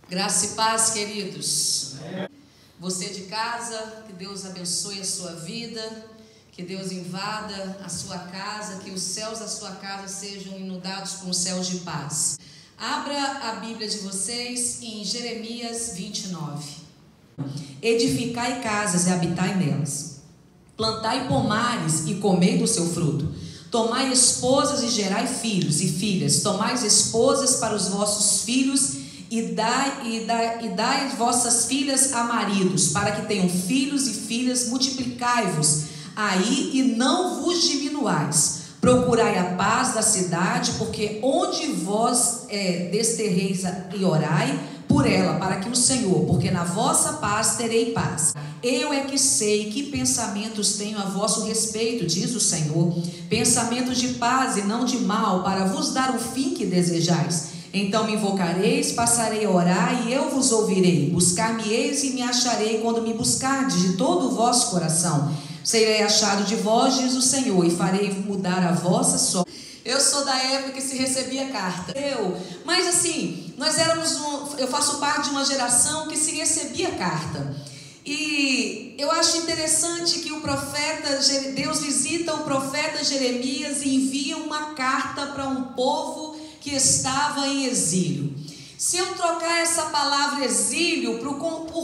Graça e paz, queridos. Você de casa, que Deus abençoe a sua vida, que Deus invada a sua casa, que os céus da sua casa sejam inundados com céus de paz. Abra a Bíblia de vocês em Jeremias 29. Edificai casas e habitai nelas, plantai pomares e comei do seu fruto, tomai esposas e gerai filhos e filhas, tomai esposas para os vossos filhos e dai vossas filhas a maridos, para que tenham filhos e filhas, multiplicai-vos aí e não vos diminuais. Procurai a paz da cidade, porque onde vós desterreis e orai por ela, para que o Senhor, porque na vossa paz terei paz. Eu é que sei que pensamentos tenho a vosso respeito, diz o Senhor, pensamentos de paz e não de mal, para vos dar o fim que desejais. Então me invocareis, passarei a orar e eu vos ouvirei. Buscar-me-eis e me acharei quando me buscardes de todo o vosso coração. Serei achado de vós, diz o Senhor, e farei mudar a vossa sorte. Eu sou da época que se recebia carta. Mas assim, eu faço parte de uma geração que se recebia carta. E eu acho interessante que Deus visita o profeta Jeremias e envia uma carta para um povo que estava em exílio. Se eu trocar essa palavra exílio por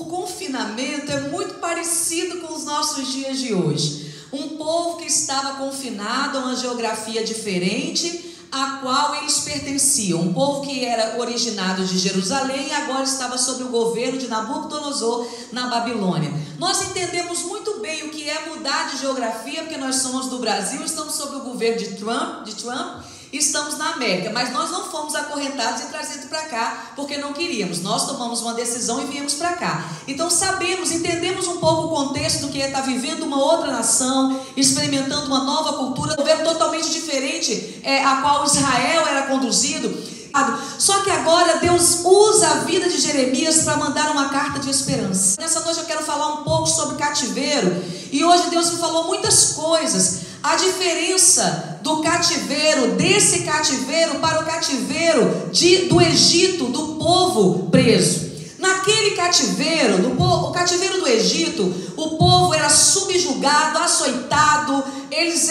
confinamento, é muito parecido com os nossos dias de hoje. Um povo que estava confinado a uma geografia diferente, a qual eles pertenciam. Um povo que era originado de Jerusalém e agora estava sob o governo de Nabucodonosor na Babilônia. Nós entendemos muito bem o que é mudar de geografia, porque nós somos do Brasil, estamos sob o governo de Trump, estamos na América, mas nós não fomos acorrentados e trazidos para cá porque não queríamos. Nós tomamos uma decisão e viemos para cá. Então entendemos um pouco o contexto do que é estar vivendo uma outra nação, experimentando uma nova cultura, um governo totalmente diferente a qual Israel era conduzido. Só que agora Deus usa a vida de Jeremias para mandar uma carta de esperança. Nessa noite eu quero falar um pouco sobre cativeiro. E hoje Deus me falou muitas coisas. A diferença do cativeiro, desse cativeiro para o cativeiro do Egito, do povo preso. Naquele cativeiro, o cativeiro do Egito, o povo era subjugado, açoitado, eles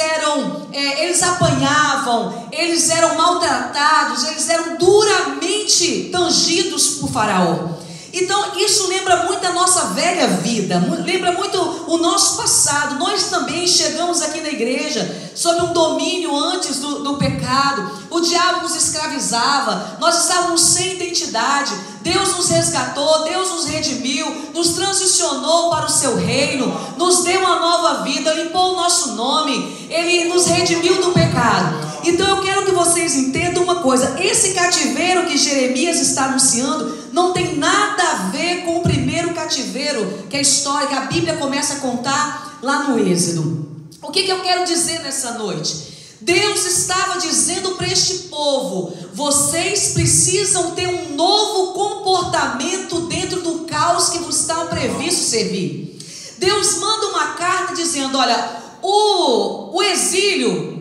apanhavam, eles eram maltratados, eles eram duramente tangidos por Faraó. Então isso lembra muito a nossa velha vida, lembra muito o nosso passado. Nós também chegamos aqui na igreja sob um domínio antes do pecado. O diabo nos escravizava, nós estávamos sem identidade. Deus nos resgatou, Deus nos redimiu, nos transicionou para o seu reino, nos deu uma nova vida, limpou o nosso nome, Ele nos redimiu do pecado. Então eu quero que vocês entendam uma coisa: esse cativeiro que Jeremias está anunciando não tem nada a ver com o primeiro cativeiro, que é a história que a Bíblia começa a contar lá no Êxodo. O que eu quero dizer nessa noite? Deus estava dizendo para este povo: vocês precisam ter um novo comportamento dentro do caos que vos está previsto servir. Deus manda uma carta dizendo: olha, o exílio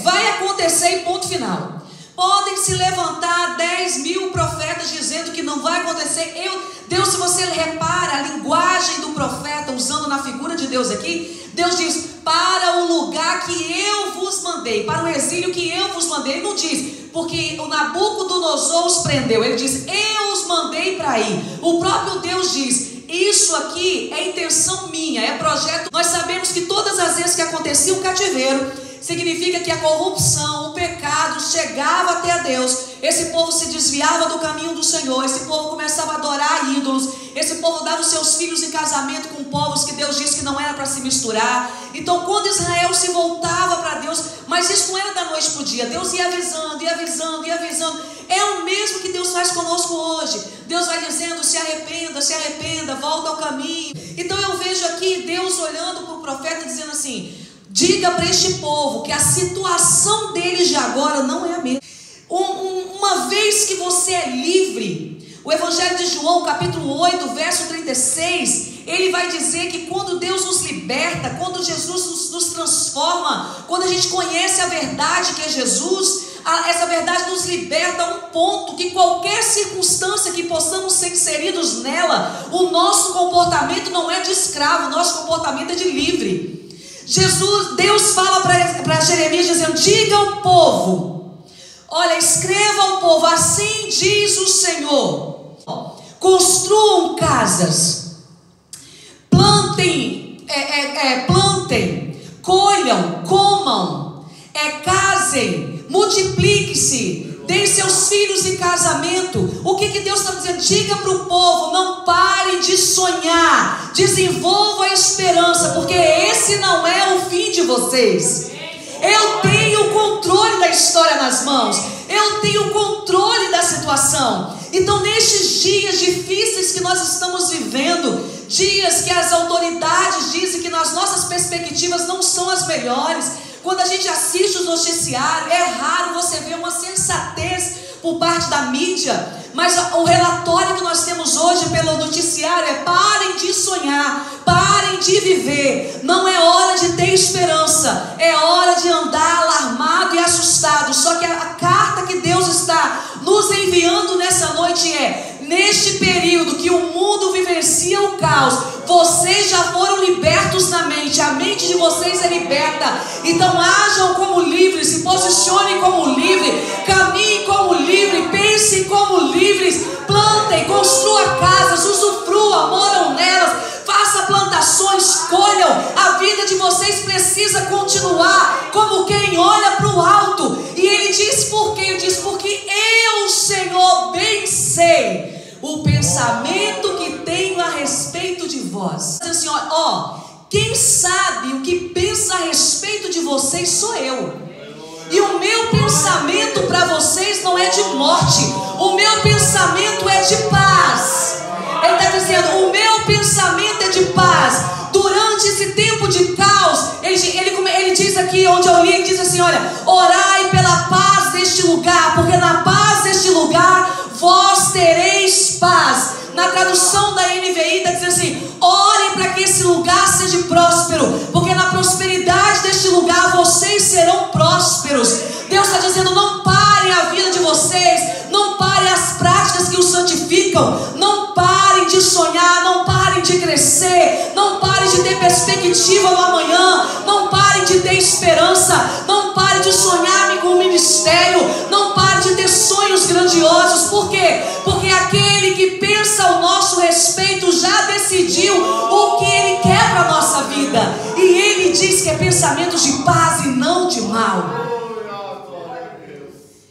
vai acontecer e ponto final. Podem se levantar 10 mil profetas dizendo que não vai acontecer. Deus, se você repara a linguagem do profeta, usando na figura de Deus aqui, Deus diz: para o lugar que eu vos mandei, para o exílio que eu vos mandei. Ele não diz, porque o Nabucodonosor os prendeu. Ele diz: eu os mandei para ir. O próprio Deus diz: isso aqui é intenção minha, é projeto. Nós sabemos que todas as vezes que acontecia um cativeiro, significa que a corrupção, o pecado chegava até a Deus. Esse povo se desviava do caminho do Senhor. Esse povo começava a adorar ídolos. Esse povo dava os seus filhos em casamento com povos que Deus disse que não era para se misturar. Então quando Israel se voltava para Deus, mas isso não era da noite para o dia, Deus ia avisando, ia avisando, ia avisando. É o mesmo que Deus faz conosco hoje. Deus vai dizendo: se arrependa, volta ao caminho. Então eu vejo aqui Deus olhando para o profeta dizendo assim: diga para este povo que a situação deles de agora não é a mesma. Uma vez que você é livre, o Evangelho de João, capítulo 8, verso 36, ele vai dizer que quando Deus nos liberta, quando Jesus nos transforma, quando a gente conhece a verdade que é Jesus, Essa verdade nos liberta a um ponto que qualquer circunstância que possamos ser inseridos nela, o nosso comportamento não é de escravo, o nosso comportamento é de livre. Deus fala para Jeremias dizendo: diga ao povo, olha, escreva ao povo, assim diz o Senhor: construam casas, plantem, colham, comam, casem, multiplique-se, deem seus filhos em casamento. O que Deus está dizendo? Diga para o povo: não pare de sonhar, desenvolva a esperança, porque esse não é o fim de vocês. Eu tenho o controle da história nas mãos, eu tenho o controle da situação. Então, nestes dias difíceis que nós estamos vivendo, dias que as autoridades dizem que nas nossas perspectivas não são as melhores, quando a gente assiste os noticiários, é raro você ver uma sensatez por parte da mídia, mas o relatório que nós temos hoje pelo noticiário é: parem de sonhar, parem de viver. Não é hora de ter esperança, é hora de andar alarmado e assustado. Só que a carta que Deus está nos enviando nessa noite é: neste período que o mundo vivencia o caos, vocês já foram libertos na mente, a mente de vocês é liberta. Então ajam como livres, se posicionem como livres, caminhem como livres, pensem como livres, plantem, construam casas, usufruam, moram nelas, façam plantações, colham. A vida de vocês precisa continuar como quem olha para o alto. E ele diz por quê? Ele diz: porque eu, Senhor, bem sei o pensamento que tenho a respeito de vós. Assim, quem sabe o que pensa a respeito de vocês sou eu. E o meu pensamento para vocês não é de morte, o meu pensamento é de paz. Ele está dizendo: o meu pensamento é de paz. Durante esse tempo de caos, ele diz aqui, onde eu li, ele diz assim: olha, orai pela paz deste lugar, porque na paz deste lugar vós tereis paz. Na tradução da NVI está dizendo assim: orem para que esse lugar seja próspero, porque na prosperidade deste lugar vocês serão prósperos. Deus está dizendo: não parem a vida de vocês, não parem as práticas que os santificam, não parem de sonhar, não parem de crescer, não parem de ter perspectiva no amanhã, não parem de ter esperança, não parem de sonhar com o ministério, não parem de ter sonhos grandiosos. Por quê? Porque aquele que pensa ao nosso respeito já decidiu o que ele quer para a nossa vida, e ele diz que é pensamentos de paz e não de mal.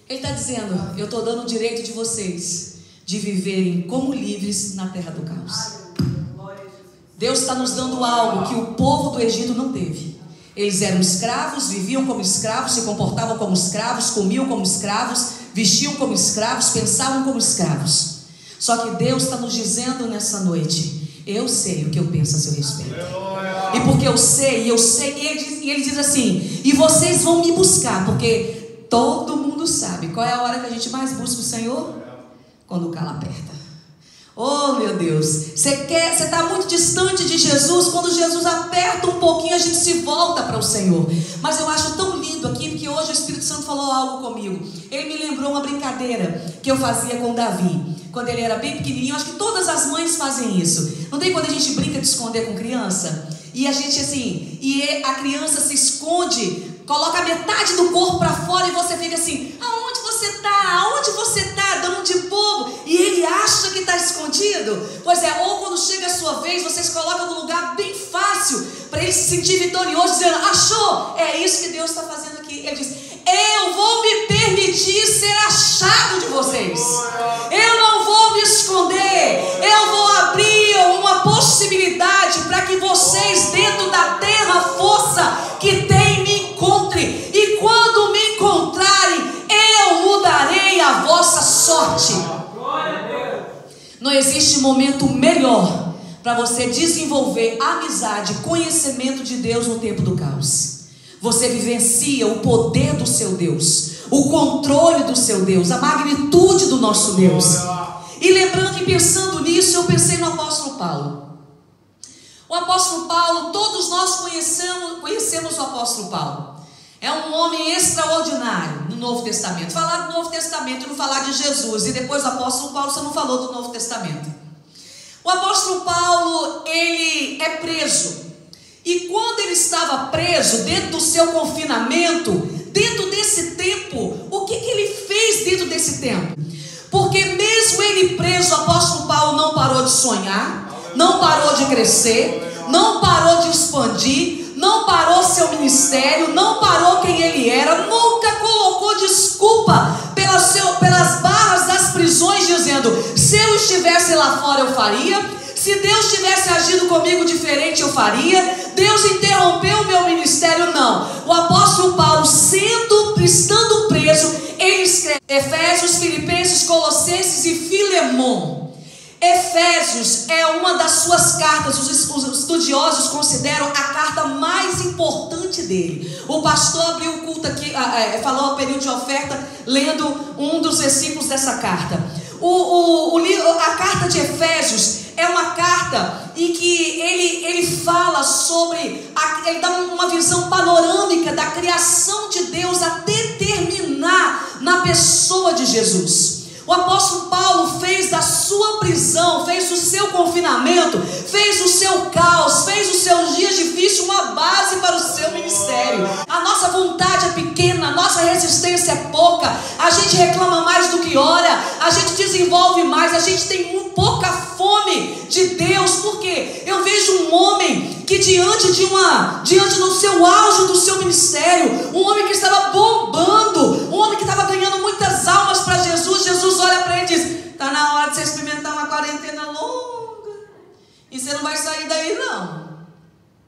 Ele está dizendo: eu estou dando o direito de vocês de viverem como livres na terra do caos. Deus está nos dando algo que o povo do Egito não teve. Eles eram escravos, viviam como escravos, se comportavam como escravos, comiam como escravos, vestiam como escravos, pensavam como escravos. Só que Deus está nos dizendo nessa noite: eu sei o que eu penso a seu respeito. E porque eu sei, e ele diz assim: e vocês vão me buscar, porque todo mundo sabe qual é a hora que a gente mais busca o Senhor? Quando o calo aperta. Oh, meu Deus, você está muito distante de Jesus. Quando Jesus aperta um pouquinho, a gente se volta para o Senhor. Mas eu acho tão lindo aqui, porque hoje o Espírito Santo falou algo comigo. Ele me lembrou uma brincadeira que eu fazia com Davi, quando ele era bem pequenininho. Acho que todas as mães fazem isso. Não tem quando a gente brinca de esconder com criança? E a gente assim, e a criança se esconde, coloca metade do corpo para fora, e você fica assim: aonde você está? Aonde você está? Dando de bobo. E ele acha que está escondido. Pois é, ou quando chega a sua vez, vocês colocam num lugar bem fácil, para ele se sentir vitorioso, dizendo: achou? É isso que Deus está fazendo aqui. Ele diz: eu vou me permitir ser achado de vocês. Eu não vou me esconder. Eu vou abrir uma possibilidade para que vocês, dentro da terra força que tem, me encontrem. E quando me encontrarem, eu mudarei a vossa sorte. Não existe momento melhor para você desenvolver amizade, conhecimento de Deus no tempo do caos. Você vivencia o poder do seu Deus, o controle do seu Deus, a magnitude do nosso Deus. E lembrando e pensando nisso, eu pensei no apóstolo Paulo. O apóstolo Paulo, todos nós conhecemos o apóstolo Paulo. É um homem extraordinário no Novo Testamento. Falar do Novo Testamento e não falar de Jesus. E depois o apóstolo Paulo, você não falou do Novo Testamento. O apóstolo Paulo, ele é preso. E quando ele estava preso, dentro do seu confinamento, dentro desse tempo, o que ele fez dentro desse tempo? Porque mesmo ele preso, o apóstolo Paulo não parou de sonhar, não parou de crescer, não parou de expandir, não parou seu ministério, não parou quem ele era, nunca colocou desculpa pelas barras das prisões, dizendo: se eu estivesse lá fora eu faria, se Deus tivesse agido comigo diferente eu faria, Deus interrompeu o meu ministério. Não, o apóstolo Paulo, estando preso, ele escreve Efésios, Filipenses, Colossenses e Filemon. Efésios é uma das suas cartas, os estudiosos consideram a carta mais importante dele. O pastor abriu o culto aqui, falou o período de oferta, lendo um dos versículos dessa carta. A carta de Efésios é uma carta em que ele fala sobre, ele dá uma visão panorâmica da criação de Deus até terminar na pessoa de Jesus. O apóstolo Paulo fez da sua prisão, fez do seu confinamento, fez do seu caos, fez dos seus dias difíceis uma base para o seu ministério. A nossa vontade é pequena, a nossa resistência é pouca, a gente reclama mais do que ora, a gente desenvolve mais, a gente tem pouca fome de Deus. Porque eu vejo um homem que diante do seu auge do seu ministério, um homem que estava bombando, um homem que estava ganhando muitas almas para Jesus. Jesus olha para ele e diz: está na hora de você experimentar uma quarentena longa, e você não vai sair daí não,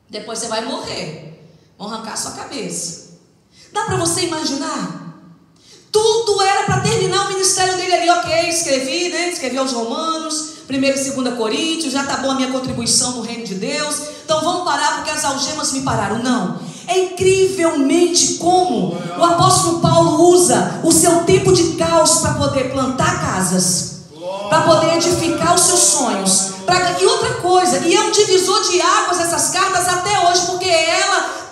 depois você vai morrer, vão arrancar sua cabeça. Dá para você imaginar? Tudo era para terminar o ministério dele ali. Ok, escrevi aos Romanos, 1 e 2 Coríntios, já está bom a minha contribuição no reino de Deus, então vamos parar porque as algemas me pararam. Não, é incrivelmente como o apóstolo Paulo usa o seu tempo de caos para poder plantar casas, para poder edificar os seus sonhos, e outra coisa, e é um divisor de águas essas cartas até hoje, porque ela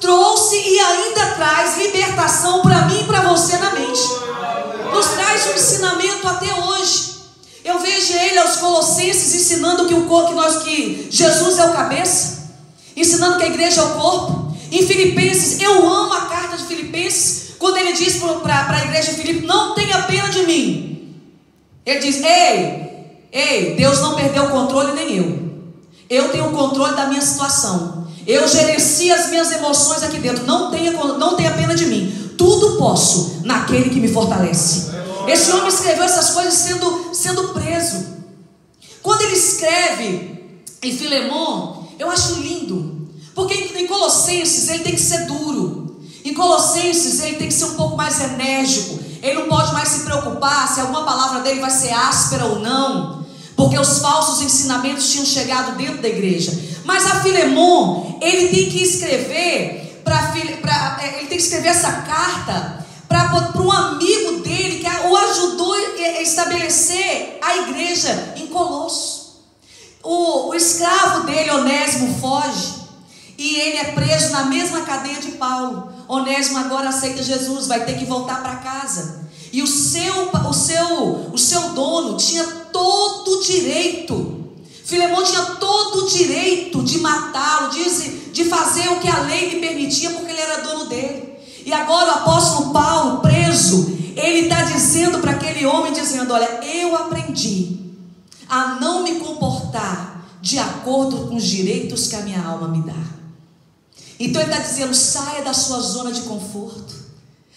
trouxe e ainda traz libertação para mim e para você na mente, nos traz um ensinamento até hoje. Eu vejo ele aos Colossenses ensinando que Jesus é o cabeça, ensinando que a igreja é o corpo. Em Filipenses, eu amo a carta de Filipenses, quando ele diz para a igreja de Filipe: não tenha pena de mim. Ele diz: ei, Deus não perdeu o controle, nem eu tenho o controle da minha situação, eu gerencio as minhas emoções aqui dentro, não tenha pena de mim, tudo posso naquele que me fortalece. Esse homem escreveu essas coisas sendo preso. Quando ele escreve em Filemon, eu acho lindo, porque em Colossenses ele tem que ser duro, em Colossenses ele tem que ser um pouco mais enérgico, ele não pode mais se preocupar se alguma palavra dele vai ser áspera ou não, porque os falsos ensinamentos tinham chegado dentro da igreja. Mas a Filemon, ele tem que escrever ele tem que escrever essa carta para um amigo dele que o ajudou a estabelecer a igreja em Colosso. O escravo dele, Onésimo, foge e ele é preso na mesma cadeia de Paulo. Onésimo agora aceita Jesus, vai ter que voltar para casa. E o seu dono tinha todo o direito, Filemon tinha todo o direito de matá-lo, de fazer o que a lei lhe permitia, porque ele era dono dele. E agora o apóstolo Paulo, preso, ele está dizendo para aquele homem, dizendo: olha, eu aprendi a não me comportar de acordo com os direitos que a minha alma me dá. Então ele está dizendo: saia da sua zona de conforto,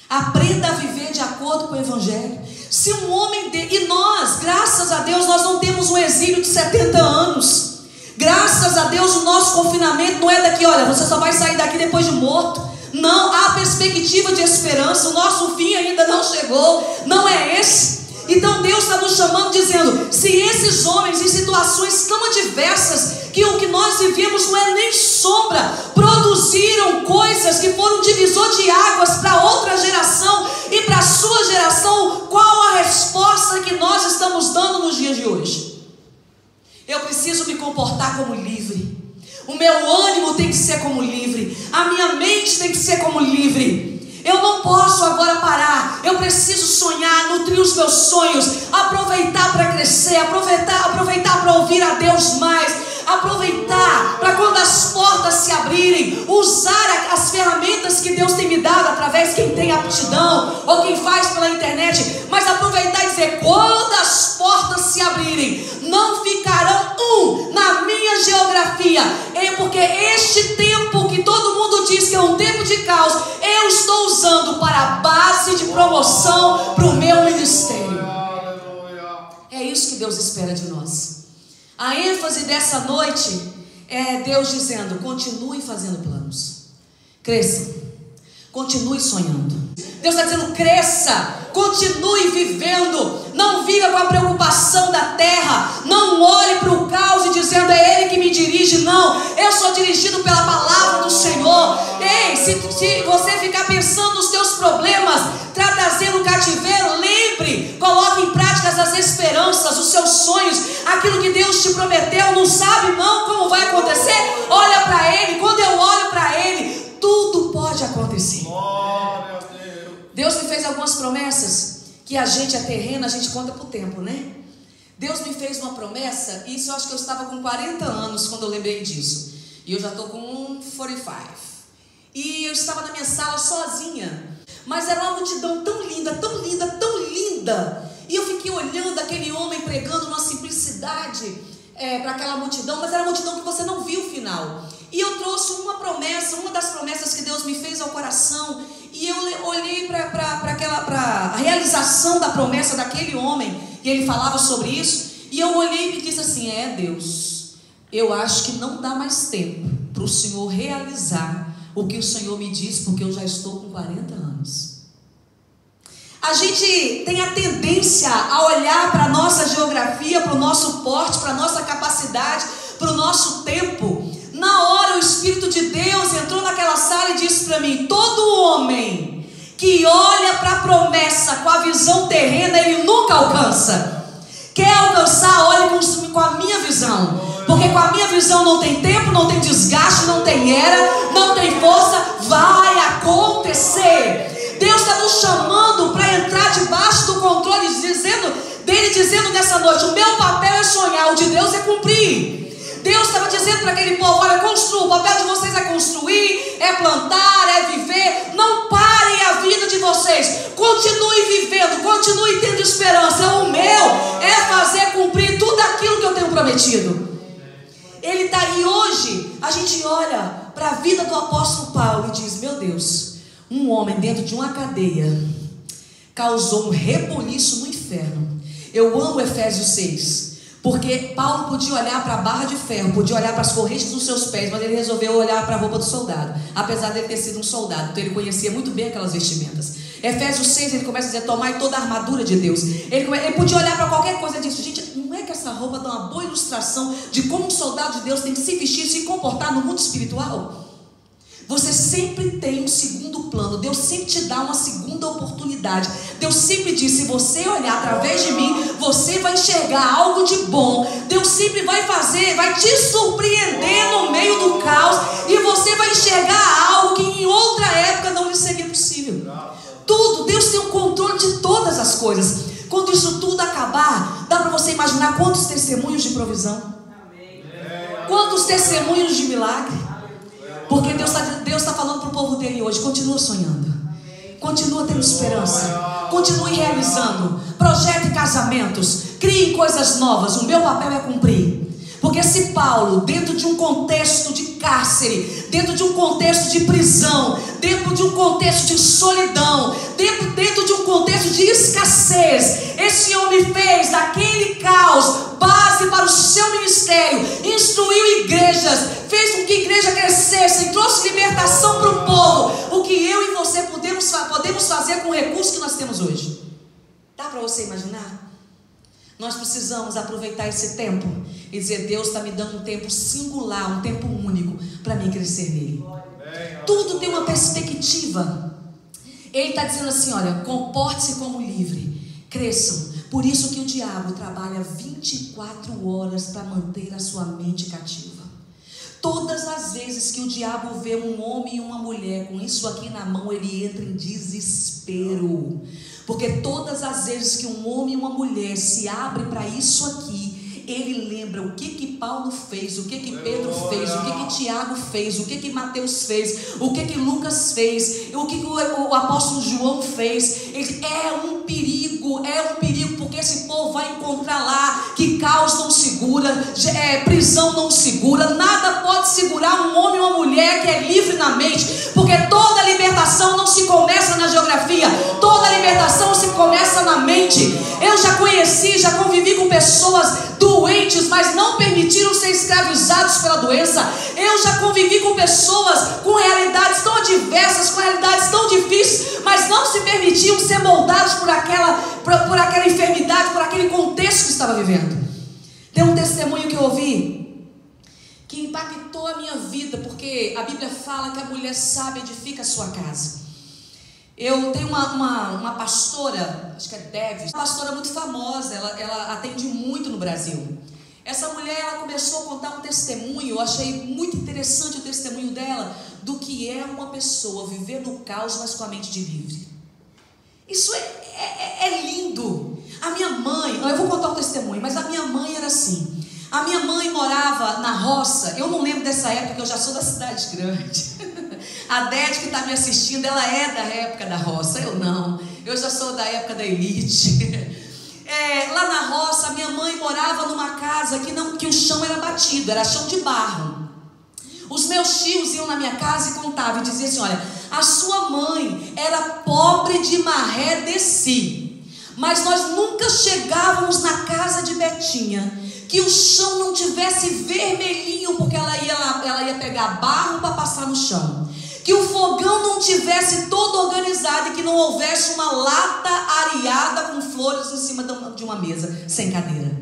aprenda a viver de acordo com o evangelho. Se um homem e nós, graças a Deus, nós não temos um exílio de 70 anos. Graças a Deus o nosso confinamento não é daqui, olha, você só vai sair daqui depois de morto. Não, há perspectiva de esperança, o nosso fim ainda não chegou, não é esse. Então Deus está nos chamando, dizendo: se esses homens em situações tão adversas, que o que nós vivemos não é nem sombra, produziram coisas que foram divisor de águas para outra geração e para a sua geração, qual a resposta que nós estamos dando nos dias de hoje? Eu preciso me comportar como livre. O meu ânimo tem que ser como livre. A minha mente tem que ser como livre. Eu não posso agora parar. Eu preciso sonhar, nutrir os meus sonhos, aproveitar para crescer, aproveitar para ouvir a Deus mais, aproveitar para quando as portas se abrirem, usar as ferramentas que Deus tem me dado através de quem tem aptidão ou quem faz pela internet, mas aproveitar e dizer: quando as portas se abrirem, não ficarão na minha geografia, porque este tempo que todo mundo diz que é um tempo de caos, eu estou usando para a base de promoção para o meu ministério. É isso que Deus espera de nós. A ênfase dessa noite é Deus dizendo: continue fazendo planos, cresça, continue sonhando. Deus está dizendo: cresça, continue vivendo, não viva com a preocupação da terra, não olhe para o caos e dizendo: é Ele que me dirige. Não, eu sou dirigido pela palavra do Senhor. Ei, se você ficar pensando nos teus problemas, trazendo o cativeiro, lembre, coloque em prática as esperanças, os seus sonhos, aquilo que Deus te prometeu. Não sabe não como vai acontecer? Olha para Ele. Quando eu olho para Ele, tudo pode acontecer. Deus me fez algumas promessas que a gente é terreno, a gente conta por tempo, né? Deus me fez uma promessa, e isso eu acho que eu estava com 40 anos quando eu lembrei disso. E eu já estou com 45. E eu estava na minha sala sozinha, mas era uma multidão tão linda, tão linda, tão linda. E eu fiquei olhando aquele homem pregando numa simplicidade para aquela multidão, mas era uma multidão que você não viu o final. E eu trouxe uma promessa, uma das promessas que Deus me fez ao coração, e eu olhei para a realização da promessa daquele homem, e ele falava sobre isso, e eu olhei e me disse assim: Deus, eu acho que não dá mais tempo para o Senhor realizar o que o Senhor me disse, porque eu já estou com 40 anos. A gente tem a tendência a olhar para a nossa geografia, para o nosso porte, para a nossa capacidade, para o nosso tempo. Na hora o Espírito de Deus entrou naquela sala e disse para mim: todo homem que olha para a promessa com a visão terrena, ele nunca alcança. Quer alcançar, olhe com a minha visão, porque com a minha visão não tem tempo, não tem desgaste, não tem era, não tem força. Vai acontecer. Deus está nos chamando para entrar debaixo do controle dele, dizendo nessa noite: o meu papel é sonhar, o de Deus é cumprir. Deus estava dizendo para aquele povo: olha, construa, o papel de vocês é construir, é plantar, é viver. Não parem a vida de vocês, continue vivendo, continue tendo esperança. O meu é fazer cumprir tudo aquilo que eu tenho prometido. Ele está aí hoje. A gente olha para a vida do apóstolo Paulo e diz: meu Deus, um homem dentro de uma cadeia causou um reboliço no inferno. Eu amo Efésios 6, porque Paulo podia olhar para a barra de ferro, podia olhar para as correntes dos seus pés, mas ele resolveu olhar para a roupa do soldado, apesar dele ter sido um soldado, então ele conhecia muito bem aquelas vestimentas. Efésios 6, ele começa a dizer: tomai toda a armadura de Deus. Ele podia olhar para qualquer coisa e disse: gente, não é que essa roupa dá uma boa ilustração de como um soldado de Deus tem que se vestir e se comportar no mundo espiritual? Você sempre tem um segundo plano. Deus sempre te dá uma segunda oportunidade. Deus sempre diz: se você olhar através de mim, você vai enxergar algo de bom. Deus sempre vai te surpreender no meio do caos, e você vai enxergar algo que em outra época não lhe seria possível. Tudo, Deus tem o controle de todas as coisas. Quando isso tudo acabar, dá para você imaginar quantos testemunhos de provisão, quantos testemunhos de milagre. Porque Deus está falando para o povo dele hoje: continua sonhando, continua tendo esperança, continue realizando, projete casamentos, crie coisas novas. O meu papel é cumprir. Porque se Paulo, dentro de um contexto de cárcere, dentro de um contexto de prisão, dentro de um contexto de solidão, dentro de um contexto de escassez, esse homem fez daquele caos base para o seu ministério, instruiu igrejas, fez com que a igreja crescesse, trouxe libertação para o povo. O que eu e você podemos fazer com o recurso que nós temos hoje? Dá para você imaginar? Nós precisamos aproveitar esse tempo e dizer: Deus está me dando um tempo singular, um tempo único para mim crescer nele. Tudo tem uma perspectiva. Ele está dizendo assim: olha, comporte-se como livre, cresçam. Por isso que o diabo trabalha 24 horas para manter a sua mente cativa. Todas as vezes que o diabo vê um homem e uma mulher com isso aqui na mão, ele entra em desespero. Porque todas as vezes que um homem e uma mulher se abrem para isso aqui, ele lembra o que Paulo fez, o que Pedro fez, o que Tiago fez, o que Mateus fez, o que Lucas fez, o que o apóstolo João fez. É um perigo, porque esse povo vai encontrar lá que caos não segura, prisão não segura, nada pode segurar um homem ou uma mulher que é livre na mente, porque toda libertação não se começa na geografia, toda libertação se começa na mente. Eu já conheci, já convivi com pessoas doentes, mas não permitiram ser escravizados pela doença. Eu já convivi com pessoas com realidades tão adversas, com realidades tão difíceis, mas não se permitiam ser moldados por aquela enfermidade, por aquele contexto que estava vivendo. Tem um testemunho que eu ouvi que impactou a minha vida, porque a Bíblia fala que a mulher sábia edifica a sua casa. Eu tenho uma pastora, acho que é Deves, uma pastora muito famosa, ela atende muito no Brasil. Essa mulher, ela começou a contar um testemunho, eu achei muito interessante o testemunho dela, do que é uma pessoa viver no caos, mas com a mente de livre. Isso é lindo. A minha mãe, eu vou contar um testemunho, mas a minha mãe era assim. A minha mãe morava na roça, eu não lembro dessa época, porque eu já sou da cidade grande. A Dede que está me assistindo, ela é da época da roça, eu não. Eu já sou da época da elite. Lá na roça, minha mãe morava numa casa que o chão era batido, era chão de barro. Os meus tios iam na minha casa e contavam e diziam assim: olha, a sua mãe era pobre de maré de si, mas nós nunca chegávamos na casa de Betinha que o chão não tivesse vermelhinho, porque ela ia pegar barro para passar no chão, que o fogão não tivesse todo organizado e que não houvesse uma lata areada com flores em cima de uma mesa, sem cadeira.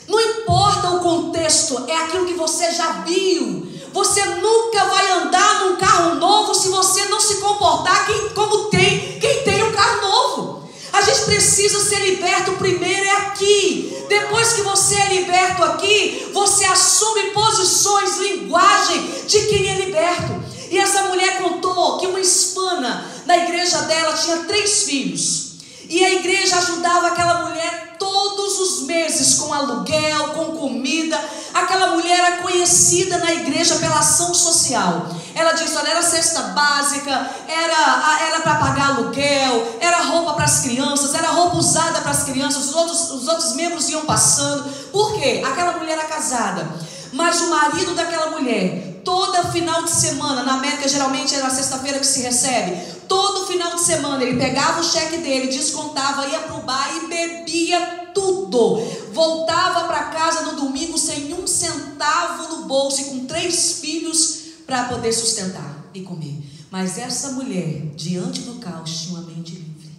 Não importa o contexto, é aquilo que você já viu. Você nunca vai andar num carro novo se você não se comportar como quem tem um carro novo. A gente precisa ser liberto primeiro aqui. Depois que você é liberto aqui, você assume posições, linguagem de quem é liberto. E essa mulher contou que uma hispana na igreja dela tinha 3 filhos. E a igreja ajudava aquela mulher todos os meses com aluguel, com comida. Aquela mulher era conhecida na igreja pela ação social. Ela disse: olha, era cesta básica, era para pagar aluguel, era roupa para as crianças, era roupa usada para as crianças, os outros membros iam passando. Por quê? Aquela mulher era casada, mas o marido daquela mulher, toda final de semana, na América geralmente é na sexta-feira que se recebe, todo final de semana ele pegava o cheque dele, descontava, ia para o bar e bebia tudo. Voltava para casa no domingo sem um centavo no bolso e com 3 filhos para poder sustentar e comer. Mas essa mulher, diante do caos, tinha uma mente livre.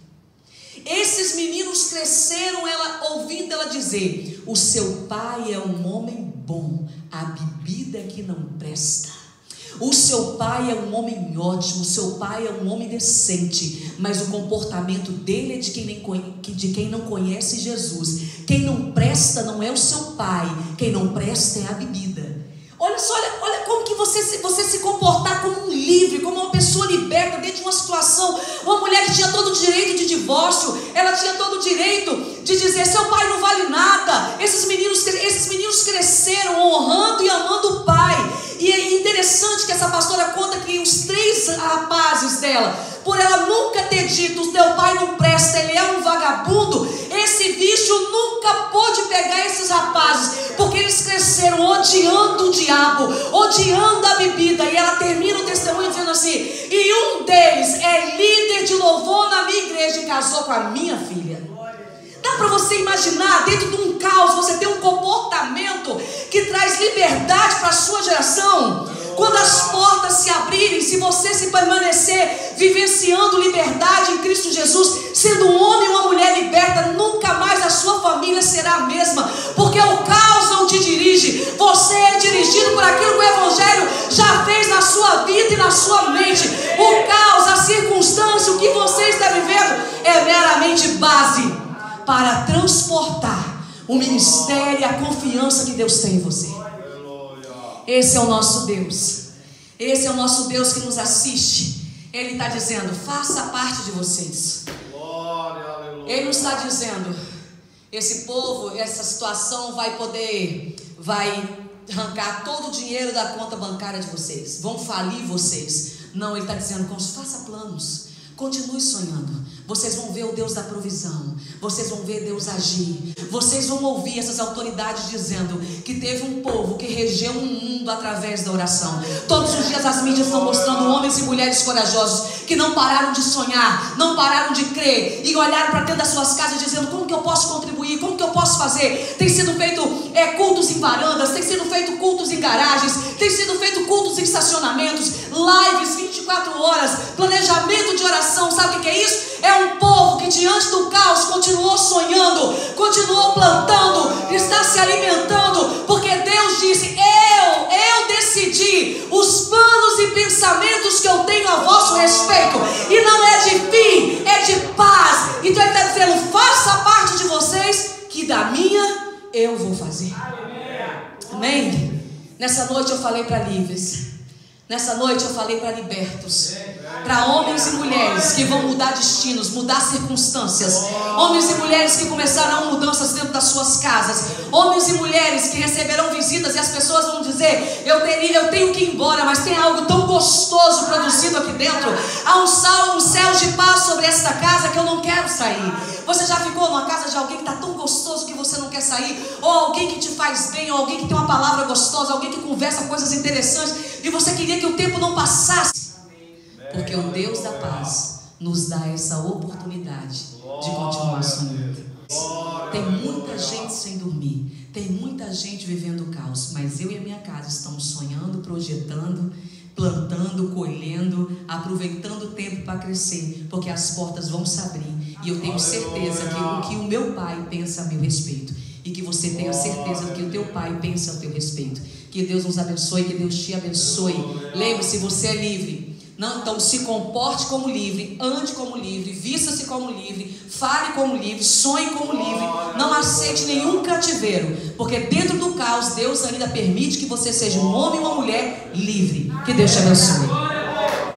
Esses meninos cresceram ouvindo ela dizer: o seu pai é um homem bom, a bebida é que não presta. O seu pai é um homem ótimo, o seu pai é um homem decente, mas o comportamento dele é de quem não conhece Jesus. Quem não presta não é o seu pai, quem não presta é a bebida. Olha só, olha como que você se comportar como um livre, como uma pessoa liberta dentro de uma situação. Uma mulher que tinha todo o direito de divórcio, ela tinha todo o direito de dizer: seu pai não vale nada. Esses meninos cresceram honrando e amando o pai. E é interessante que essa pastora conta que os 3 rapazes dela, por ela nunca ter dito: o teu pai não presta, ele é um vagabundo, esse bicho nunca pôde pegar esses rapazes, porque eles cresceram odiando o diabo, odiando a bebida. E ela termina o testemunho dizendo assim: e um deles é líder de louvor na minha igreja e casou com a minha filha. Dá para você imaginar, dentro de um caos, você ter um comportamento que traz liberdade para a sua geração? Quando as portas se abrirem, se você se permanecer vivenciando liberdade em Cristo Jesus, sendo um homem ou uma mulher liberta, nunca mais a sua família será a mesma, porque o caos não te dirige, você é dirigido por aquilo que o Evangelho já fez na sua vida e na sua mente. O caos, a circunstância, o que você está vivendo é meramente base para transportar o ministério e a confiança que Deus tem em você. Esse é o nosso Deus. Esse é o nosso Deus que nos assiste. Ele está dizendo: faça parte de vocês. Ele não está dizendo: esse povo, essa situação vai arrancar todo o dinheiro da conta bancária de vocês, vão falir vocês. Não, ele está dizendo: faça planos, continue sonhando. Vocês vão ver o Deus da provisão, vocês vão ver Deus agir, vocês vão ouvir essas autoridades dizendo que teve um povo que regeu um mundo através da oração. Todos os dias as mídias estão mostrando homens e mulheres corajosos que não pararam de sonhar, não pararam de crer e olharam para dentro das suas casas dizendo: como que eu posso contribuir, como que eu posso fazer? Tem sido feito cultos em varandas, tem sido feito cultos em garagens, tem sido feito cultos em estacionamentos, lives 24 horas, planejamento de oração. Sabe o que é isso? É um povo que diante do caos continuou sonhando, continuou plantando, está se alimentando, porque Deus disse: eu decidi os planos e pensamentos que eu tenho a vosso respeito, e não é de fim, é de paz. Então ele está dizendo: faça parte de vocês, que da minha eu vou fazer. Amém? Nessa noite eu falei para livres, nessa noite eu falei para libertos, para homens e mulheres que vão mudar destinos, mudar circunstâncias, homens e mulheres que começarão mudanças dentro das suas casas, homens e mulheres que receberão visitas e as pessoas vão dizer: eu tenho que ir embora, mas tem algo tão gostoso produzido aqui dentro, há um céu de paz sobre esta casa que eu não quero sair. Você já ficou numa casa de alguém que está tão gostoso que você não quer sair? Ou alguém que te faz bem, ou alguém que tem uma palavra gostosa, alguém que conversa coisas interessantes e você queria que o tempo não passasse? Porque o Deus da paz nos dá essa oportunidade de continuar sonhando. Tem muita gente sem dormir, tem muita gente vivendo o caos, mas eu e a minha casa estamos sonhando, projetando, plantando, colhendo, aproveitando o tempo para crescer, porque as portas vão se abrir. E eu tenho certeza que o que o meu pai pensa a meu respeito, e que você tenha certeza do que o teu pai pensa a teu respeito. Que Deus nos abençoe, que Deus te abençoe. Lembre-se, você é livre. Não, então se comporte como livre, ande como livre, vista-se como livre, fale como livre, sonhe como livre. Não aceite nenhum cativeiro, porque dentro do caos Deus ainda permite que você seja um homem e uma mulher livre. Que Deus te abençoe.